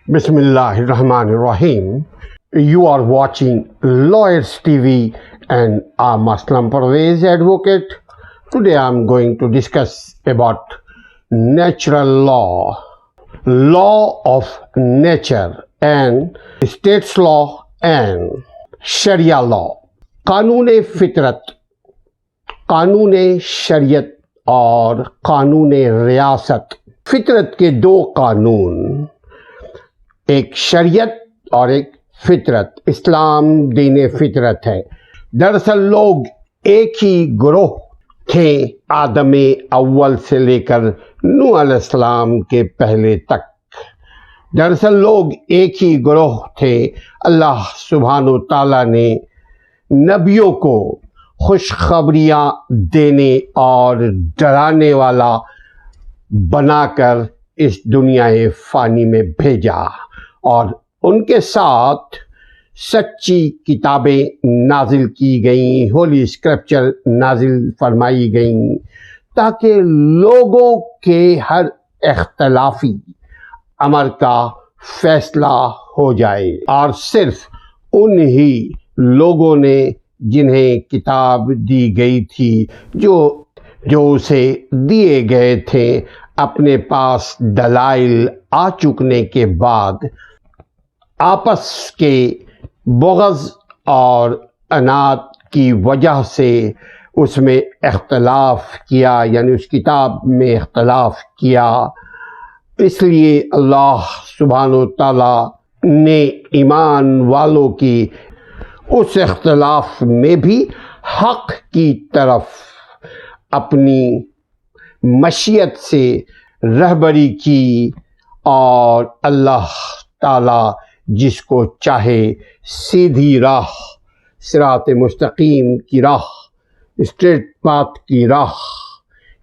Bismillah ar-Rahman ar-Rahim. You are watching Lawyers TV and I'm Aslam Parvez, advocate. Today I'm going to discuss about natural law, law of nature and states law and Sharia law. قانون فطرت، قانون شریعت اور قانون ریاست. فطرت کے دو قانون، ایک شریعت اور ایک فطرت. اسلام دین فطرت ہے. دراصل لوگ ایک ہی گروہ تھے آدم اول سے لے کر نوح علیہ السلام کے پہلے تک. دراصل لوگ ایک ہی گروہ تھے. اللہ سبحانہ و تعالیٰ نے نبیوں کو خوشخبریاں دینے اور ڈرانے والا بنا کر اس دنیا فانی میں بھیجا اور ان کے ساتھ سچی کتابیں نازل کی گئیں، ہولی اسکرپچر نازل فرمائی گئیں تاکہ لوگوں کے ہر اختلافی امر کا فیصلہ ہو جائے. اور صرف انہی لوگوں نے جنہیں کتاب دی گئی تھی جو اسے دیے گئے تھے، اپنے پاس دلائل آ چکنے کے بعد آپس کے بغض اور عناد کی وجہ سے اس میں اختلاف کیا، یعنی اس کتاب میں اختلاف کیا. اس لیے اللہ سبحانہ و تعالیٰ نے ایمان والوں کی اس اختلاف میں بھی حق کی طرف اپنی مشیت سے رہبری کی، اور اللہ تعالیٰ جس کو چاہے سیدھی راہ، صراط مستقیم کی راہ، اسٹریٹ پاتھ کی راہ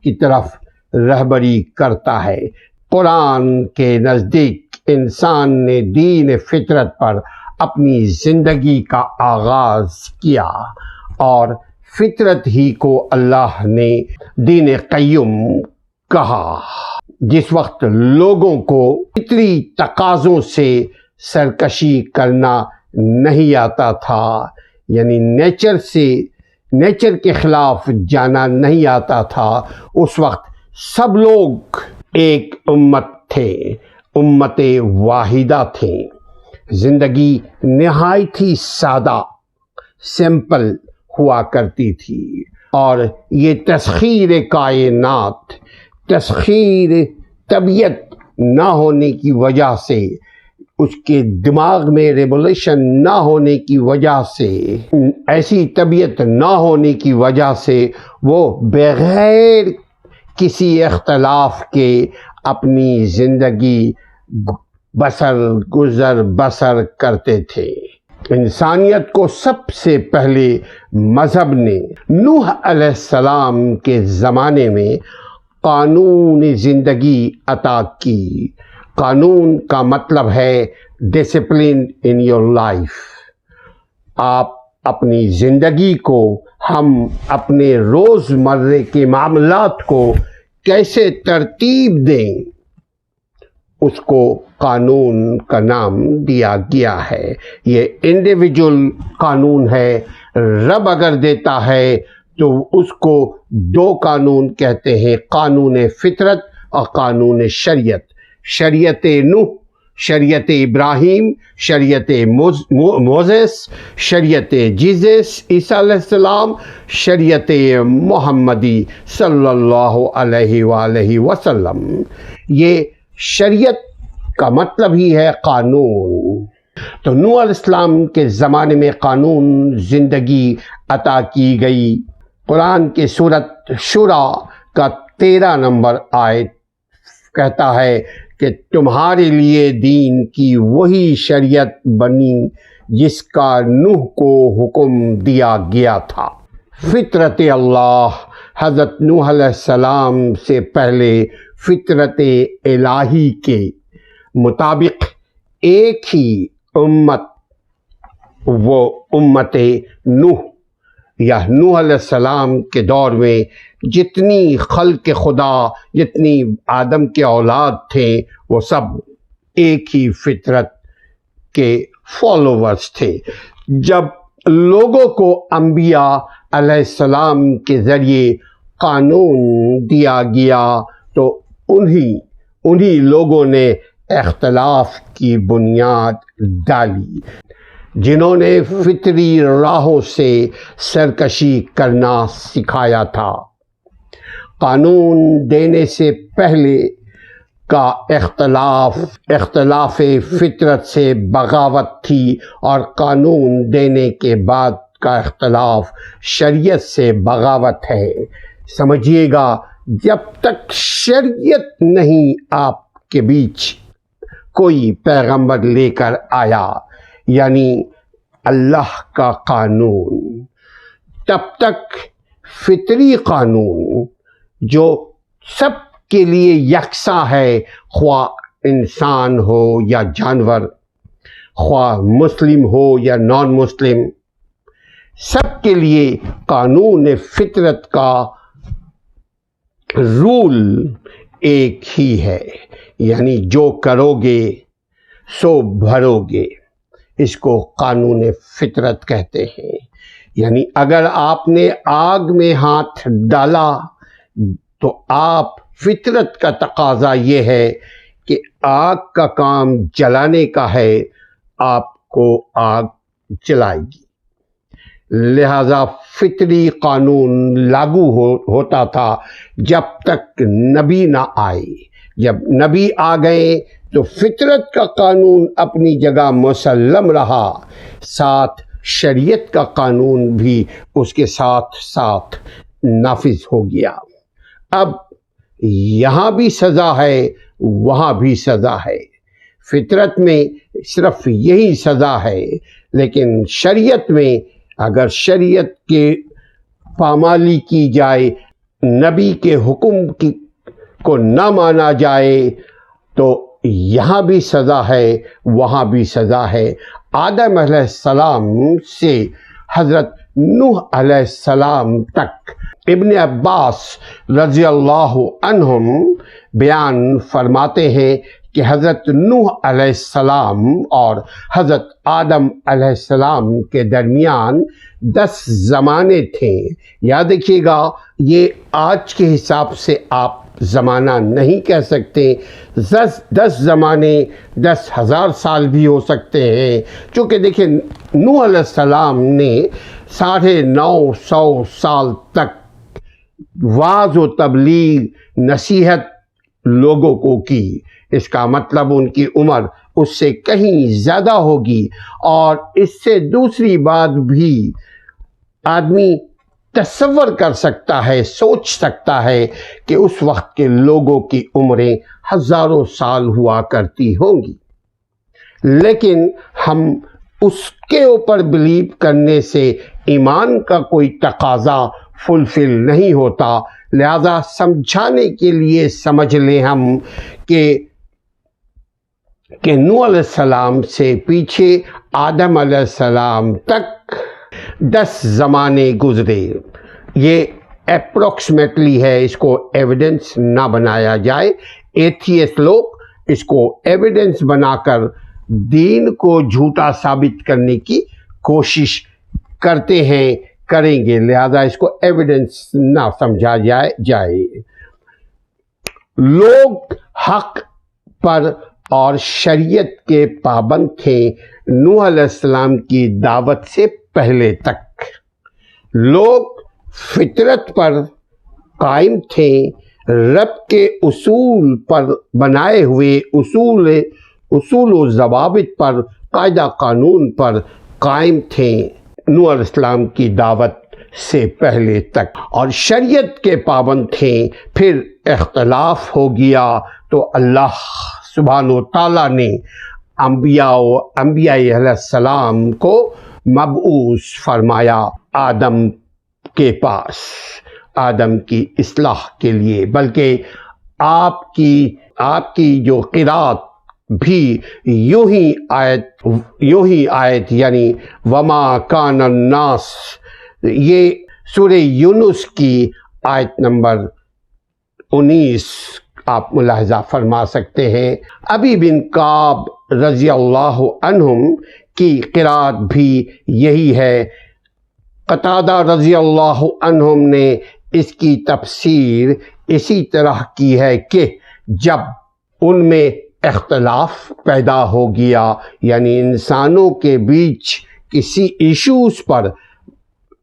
کی طرف رہبری کرتا ہے. قرآن کے نزدیک انسان نے دین فطرت پر اپنی زندگی کا آغاز کیا اور فطرت ہی کو اللہ نے دین قیم کہا. جس وقت لوگوں کو فطری تقاضوں سے سرکشی کرنا نہیں آتا تھا، یعنی نیچر کے خلاف جانا نہیں آتا تھا، اس وقت سب لوگ ایک امت تھے، امت واحدہ تھے. زندگی نہایت ہی سادہ، سمپل ہوا کرتی تھی، اور یہ تسخیر کائنات، تسخیر طبیعت نہ ہونے کی وجہ سے، اس کے دماغ میں ریولیوشن نہ ہونے کی وجہ سے، ایسی طبیعت نہ ہونے کی وجہ سے وہ بغیر کسی اختلاف کے اپنی زندگی بسر کرتے تھے. انسانیت کو سب سے پہلے مذہب نے نوح علیہ السلام کے زمانے میں قانون زندگی عطا کی. قانون کا مطلب ہے ڈسپلن ان یور لائف. آپ اپنی زندگی کو، ہم اپنے روزمرہ کے معاملات کو کیسے ترتیب دیں، اس کو قانون کا نام دیا گیا ہے. یہ انڈیویجول قانون ہے. رب اگر دیتا ہے تو اس کو دو قانون کہتے ہیں، قانون فطرت اور قانون شریعت. شریعت نوح، شریعت ابراہیم، شریعت موسیٰ، شریعت جیزس عیسیٰ علیہ السلام، شریعت محمدی صلی اللہ علیہ وآلہ وسلم. یہ شریعت کا مطلب ہی ہے قانون. تو نوح علیہ السلام کے زمانے میں قانون زندگی عطا کی گئی. قرآن کے سورۃ شورى کا 13 نمبر آیت کہتا ہے کہ تمہارے لیے دین کی وہی شریعت بنی جس کا نوح کو حکم دیا گیا تھا. فطرت اللہ، حضرت نوح علیہ السلام سے پہلے فطرت الہی کے مطابق ایک ہی امت، وہ امت نوح یا نوح علیہ السلام کے دور میں جتنی خلق خدا، جتنی آدم کے اولاد تھے، وہ سب ایک ہی فطرت کے فالوورز تھے۔ جب لوگوں کو انبیاء علیہ السلام کے ذریعے قانون دیا گیا تو انہی لوگوں نے اختلاف کی بنیاد ڈالی، جنہوں نے فطری راہوں سے سرکشی کرنا سکھایا تھا۔ قانون دینے سے پہلے کا اختلاف فطرت سے بغاوت تھی، اور قانون دینے کے بعد کا اختلاف شریعت سے بغاوت ہے۔ سمجھیے گا، جب تک شریعت نہیں آپ کے بیچ کوئی پیغمبر لے کر آیا، یعنی اللہ کا قانون، تب تک فطری قانون جو سب کے لیے یکساں ہے، خواہ انسان ہو یا جانور، خواہ مسلم ہو یا نان مسلم، سب کے لیے قانون فطرت کا رول ایک ہی ہے، یعنی جو کرو گے سو بھرو گے۔ اس کو قانون فطرت کہتے ہیں۔ یعنی اگر آپ نے آگ میں ہاتھ ڈالا تو آپ فطرت کا تقاضا یہ ہے کہ آگ کا کام جلانے کا ہے، آپ کو آگ جلائے گی۔ لہذا فطری قانون لاگو ہوتا تھا جب تک نبی نہ آئے۔ جب نبی آ گئے تو فطرت کا قانون اپنی جگہ مسلم رہا، ساتھ شریعت کا قانون بھی اس کے ساتھ ساتھ نافذ ہو گیا۔ اب یہاں بھی سزا ہے، وہاں بھی سزا ہے۔ فطرت میں صرف یہی سزا ہے، لیکن شریعت میں اگر شریعت کے پامالی کی جائے، نبی کے حکم کو نہ مانا جائے، تو یہاں بھی سزا ہے، وہاں بھی سزا ہے۔ آدم علیہ السلام سے حضرت نوح علیہ السلام تک ابن عباس رضی اللہ عنہم بیان فرماتے ہیں کہ حضرت نوح علیہ السلام اور حضرت آدم علیہ السلام کے درمیان 10 زمانے تھے۔ یاد رکھیے گا، یہ آج کے حساب سے آپ زمانہ نہیں کہہ سکتے۔ 10 زمانے 10,000 سال بھی ہو سکتے ہیں، چونکہ دیکھیں نوح علیہ السلام نے 950 سال تک وعظ و تبلیغ نصیحت لوگوں کو کی۔ اس کا مطلب ان کی عمر اس سے کہیں زیادہ ہوگی، اور اس سے دوسری بات بھی آدمی تصور کر سکتا ہے، سوچ سکتا ہے کہ اس وقت کے لوگوں کی عمریں ہزاروں سال ہوا کرتی ہوں گی، لیکن ہم اس کے اوپر بلیو کرنے سے ایمان کا کوئی تقاضا فلفل نہیں ہوتا۔ لہذا سمجھانے کے لیے سمجھ لیں ہم کہ نوح علیہ السلام سے پیچھے آدم علیہ السلام تک 10 زمانے گزرے۔ یہ اپروکسیمیٹلی ہے، اس کو ایویڈنس نہ بنایا جائے۔ ایتھیسٹ لوگ اس کو ایویڈنس بنا کر دین کو جھوٹا ثابت کرنے کی کوشش کرتے ہیں، کریں گے، لہذا اس کو ایویڈنس نہ سمجھا جائے۔ لوگ حق پر اور شریعت کے پابند تھے نوح علیہ السلام کی دعوت سے پہلے تک۔ لوگ فطرت پر قائم تھے، رب کے اصول پر بنائے ہوئے اصول و ضوابط پر، قاعدہ قانون پر قائم تھے نوح علیہ السلام کی دعوت سے پہلے تک، اور شریعت کے پابند تھے۔ پھر اختلاف ہو گیا تو اللہ سبحانہ و تعالیٰ نے انبیاء علیہ السلام کو مبعوث فرمایا آدم کے پاس، آدم کی اصلاح کے لیے۔ بلکہ آپ کی جو قرات بھی یوں ہی آیت یعنی وما کان الناس، یہ سورہ یونس کی آیت نمبر 19 آپ ملاحظہ فرما سکتے ہیں۔ ابی بن کعب رضی اللہ عنہم کی قرات بھی یہی ہے۔ قتادہ رضی اللہ عنہم نے اس کی تفسیر اسی طرح کی ہے کہ جب ان میں اختلاف پیدا ہو گیا، یعنی انسانوں کے بیچ کسی ایشوز پر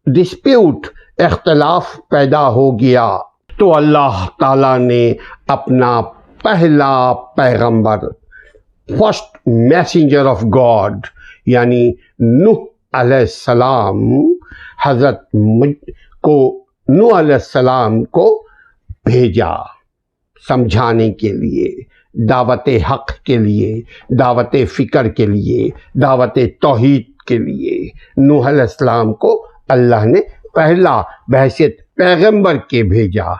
ڈسپیوٹ، اختلاف پیدا ہو گیا، تو اللہ تعالیٰ نے اپنا پہلا پیغمبر، فرسٹ میسنجر آف گاڈ یعنی نوح علیہ السلام، نوح علیہ السلام کو بھیجا سمجھانے کے لیے، دعوت حق کے لیے، دعوت فکر کے لیے، دعوت توحید کے لیے۔ نوح علیہ السلام کو اللہ نے پہلا بحیثیت پیغمبر کے بھیجا۔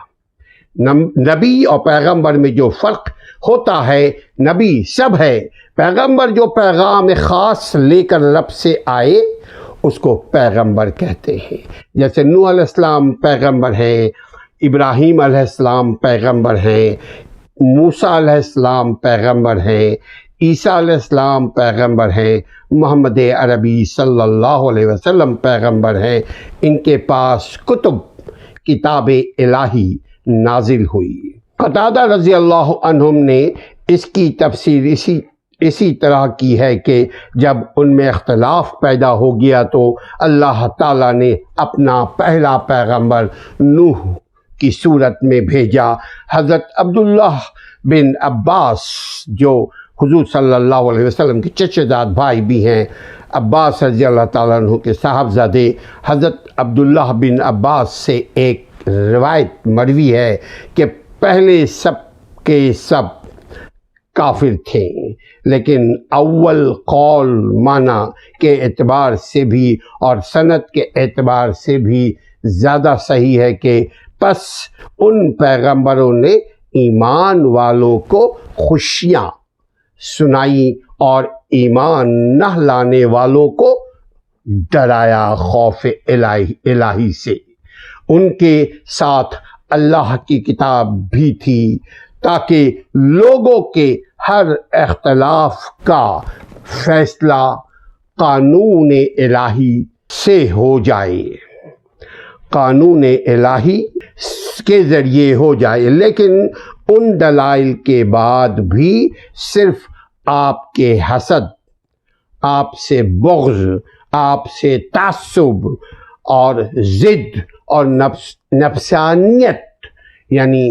نبی اور پیغمبر میں جو فرق ہوتا ہے، نبی سب ہے، پیغمبر جو پیغام خاص لے کر رب سے آئے اس کو پیغمبر کہتے ہیں۔ جیسے نوح علیہ السلام پیغمبر ہیں، ابراہیم علیہ السلام پیغمبر ہیں، موسیٰ علیہ السلام پیغمبر ہیں، عیسیٰ علیہ السلام پیغمبر ہیں، محمد عربی صلی اللہ علیہ وسلم پیغمبر ہیں۔ ان کے پاس کتاب الہی نازل ہوئی۔ قتادہ رضی اللہ عنہم نے اس کی تفسیر اسی طرح کی ہے کہ جب ان میں اختلاف پیدا ہو گیا تو اللہ تعالیٰ نے اپنا پہلا پیغمبر نوح کی صورت میں بھیجا۔ حضرت عبداللہ بن عباس جو حضور صلی اللہ علیہ وسلم کے چچا زاد بھائی بھی ہیں، عباس رضی اللہ تعالیٰ عنہ کے صاحبزادے، حضرت عبداللہ بن عباس سے ایک روایت مروی ہے کہ پہلے سب کے سب کافر تھے، لیکن اول قول معنی کے اعتبار سے بھی اور سند کے اعتبار سے بھی زیادہ صحیح ہے کہ پس ان پیغمبروں نے ایمان والوں کو خوشیاں سنائی اور ایمان نہ لانے والوں کو ڈرایا خوف الہی سے۔ ان کے ساتھ اللہ کی کتاب بھی تھی تاکہ لوگوں کے ہر اختلاف کا فیصلہ قانون الہی سے ہو جائے، قانون الہی کے ذریعے ہو جائے۔ لیکن ان دلائل کے بعد بھی صرف آپ کے حسد، آپ سے بغض، آپ سے تعصب اور ضد اور نفسانیت یعنی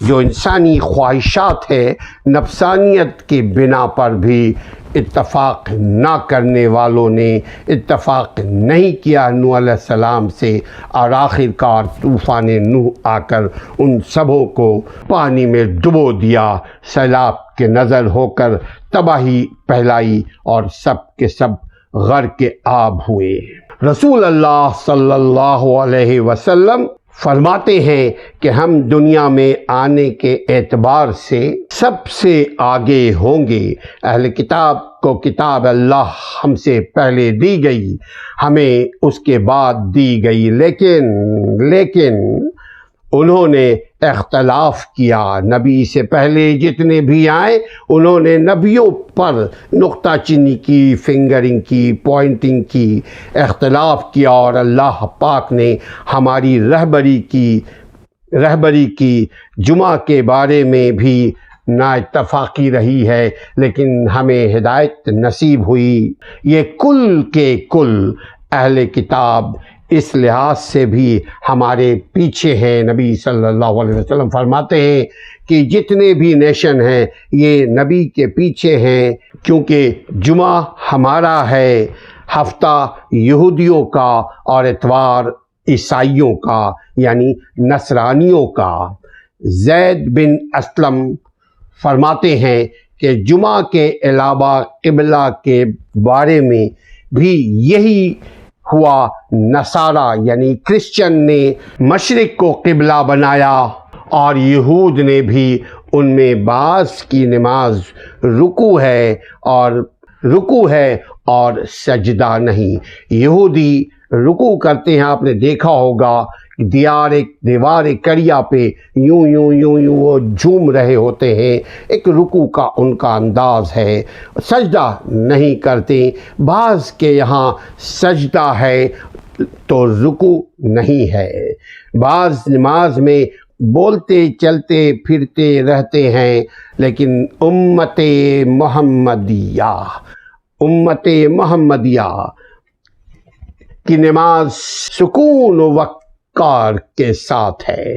جو انسانی خواہشات ہے، نفسانیت کی بنا پر بھی اتفاق نہ کرنے والوں نے اتفاق نہیں کیا نوح علیہ السلام سے، اور آخر کار طوفان نوح آ کر ان سبوں کو پانی میں ڈبو دیا، سیلاب کے نظر ہو کر تباہی پھیلائی اور سب کے سب غرق آب ہوئے۔ رسول اللہ صلی اللہ علیہ وسلم فرماتے ہیں کہ ہم دنیا میں آنے کے اعتبار سے سب سے آگے ہوں گے۔ اہل کتاب کو کتاب اللہ ہم سے پہلے دی گئی، ہمیں اس کے بعد دی گئی، لیکن انہوں نے اختلاف کیا۔ نبی سے پہلے جتنے بھی آئے انہوں نے نبیوں پر نقطہ چینی کی، فنگرنگ کی، پوائنٹنگ کی، اختلاف کیا، اور اللہ پاک نے ہماری رہبری کی جمعہ کے بارے میں بھی نا اتفاقی رہی ہے، لیکن ہمیں ہدایت نصیب ہوئی۔ یہ کل کے کل اہل کتاب اس لحاظ سے بھی ہمارے پیچھے ہیں۔ نبی صلی اللہ علیہ وسلم فرماتے ہیں کہ جتنے بھی نیشن ہیں یہ نبی کے پیچھے ہیں، کیونکہ جمعہ ہمارا ہے، ہفتہ یہودیوں کا اور اتوار عیسائیوں کا یعنی نصرانیوں کا۔ زید بن اسلم فرماتے ہیں کہ جمعہ کے علاوہ قبلہ کے بارے میں بھی یہی ہوا۔ نصارہ یعنی کرسچن نے مشرق کو قبلہ بنایا، اور یہود نے بھی ان میں بعض کی نماز رکوع ہے اور سجدہ نہیں۔ یہودی رکوع کرتے ہیں، آپ نے دیکھا ہوگا دیوار کریا پہ یوں یوں یوں یوں وہ جھوم رہے ہوتے ہیں. ایک رکوع کا ان کا انداز ہے، سجدہ نہیں کرتے. بعض کے یہاں سجدہ ہے تو رکوع نہیں ہے. بعض نماز میں بولتے چلتے پھرتے رہتے ہیں، لیکن امت محمدیہ کی نماز سکون و وقار کے ساتھ ہے.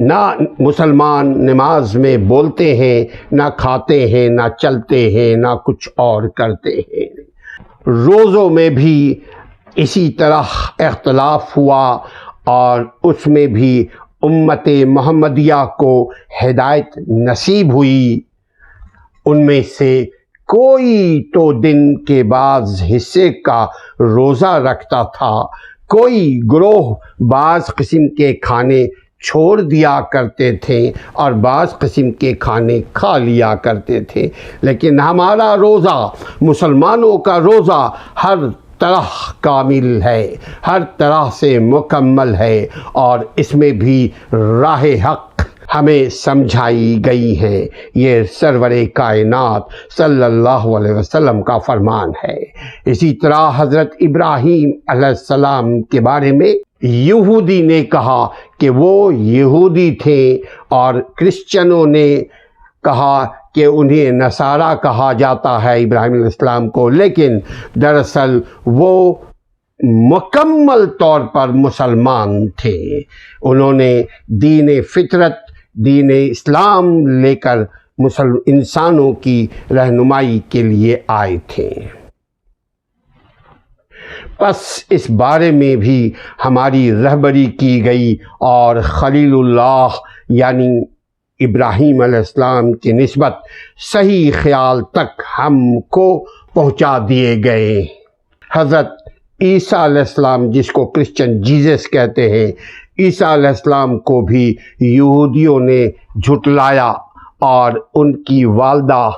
نہ مسلمان نماز میں بولتے ہیں، نہ کھاتے ہیں، نہ چلتے ہیں، نہ کچھ اور کرتے ہیں. روزوں میں بھی اسی طرح اختلاف ہوا، اور اس میں بھی امت محمدیہ کو ہدایت نصیب ہوئی. ان میں سے کوئی تو دن کے بعض حصے کا روزہ رکھتا تھا، کوئی گروہ بعض قسم کے کھانے چھوڑ دیا کرتے تھے اور بعض قسم کے کھانے کھا لیا کرتے تھے. لیکن ہمارا روزہ، مسلمانوں کا روزہ ہر طرح کامل ہے، ہر طرح سے مکمل ہے، اور اس میں بھی راہ حق ہمیں سمجھائی گئی ہے. یہ سرور کائنات صلی اللہ علیہ وسلم کا فرمان ہے. اسی طرح حضرت ابراہیم علیہ السلام کے بارے میں یہودی نے کہا کہ وہ یہودی تھے، اور کرسچنوں نے کہا کہ انہیں نصارہ کہا جاتا ہے ابراہیم علیہ السلام کو، لیکن دراصل وہ مکمل طور پر مسلمان تھے. انہوں نے دین فطرت، دین اسلام لے کر انسانوں کی رہنمائی کے لیے آئے تھے. بس اس بارے میں بھی ہماری رہبری کی گئی، اور خلیل اللہ یعنی ابراہیم علیہ السلام کی نسبت صحیح خیال تک ہم کو پہنچا دیے گئے. حضرت عیسیٰ علیہ السلام، جس کو کرسچن جیزس کہتے ہیں، عیسیٰ علیہ السلام کو بھی یہودیوں نے جھٹلایا، اور ان کی والدہ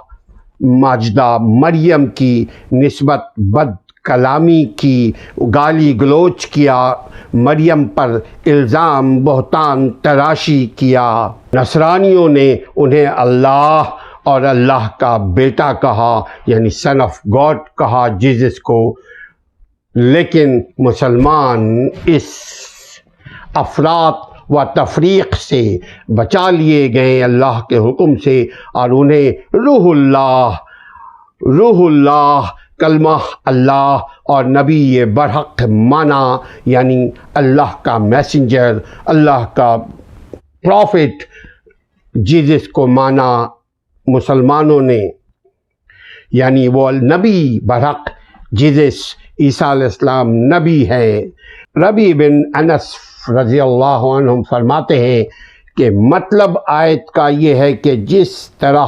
ماجدہ مریم کی نسبت بد کلامی کی، گالی گلوچ کیا، مریم پر الزام بہتان تراشی کیا. نصرانیوں نے انہیں اللہ اور اللہ کا بیٹا کہا، یعنی سن آف گاڈ کہا جیزس کو. لیکن مسلمان اس افراط و تفریق سے بچا لیے گئے اللہ کے حکم سے، اور انہیں روح اللہ کلمہ اللہ اور نبی برحق مانا، یعنی اللہ کا میسنجر، اللہ کا پروفٹ جیزس کو مانا مسلمانوں نے. یعنی وہ نبی برحق جیزس عیسیٰ علیہ السلام نبی ہے. ربی بن انس رضی اللہ عنہ فرماتے ہیں کہ مطلب آیت کا یہ ہے کہ جس طرح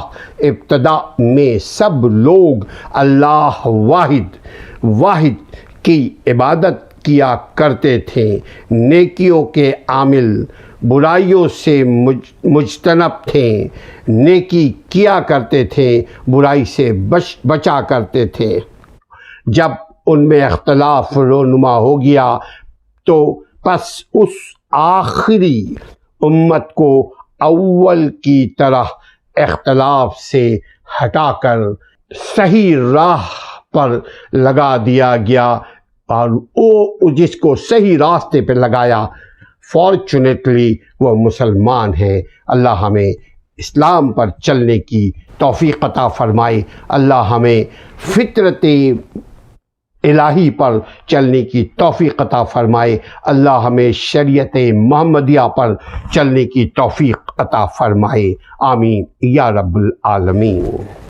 ابتدا میں سب لوگ اللہ واحد کی عبادت کیا کرتے تھے، نیکیوں کے عامل، برائیوں سے مجتنب تھے، نیکی کیا کرتے تھے، برائی سے بچا کرتے تھے. جب ان میں اختلاف رونما ہو گیا تو پس اس آخری امت کو اول کی طرح اختلاف سے ہٹا کر صحیح راہ پر لگا دیا گیا، اور وہ جس کو صحیح راستے پہ لگایا فارچونیٹلی وہ مسلمان ہیں. اللہ ہمیں اسلام پر چلنے کی توفیق عطا فرمائے. اللہ ہمیں فطرت الہی پر چلنے کی توفیق عطا فرمائے. اللہ ہمیں شریعت محمدیہ پر چلنے کی توفیق عطا فرمائے. آمین یا رب العالمین.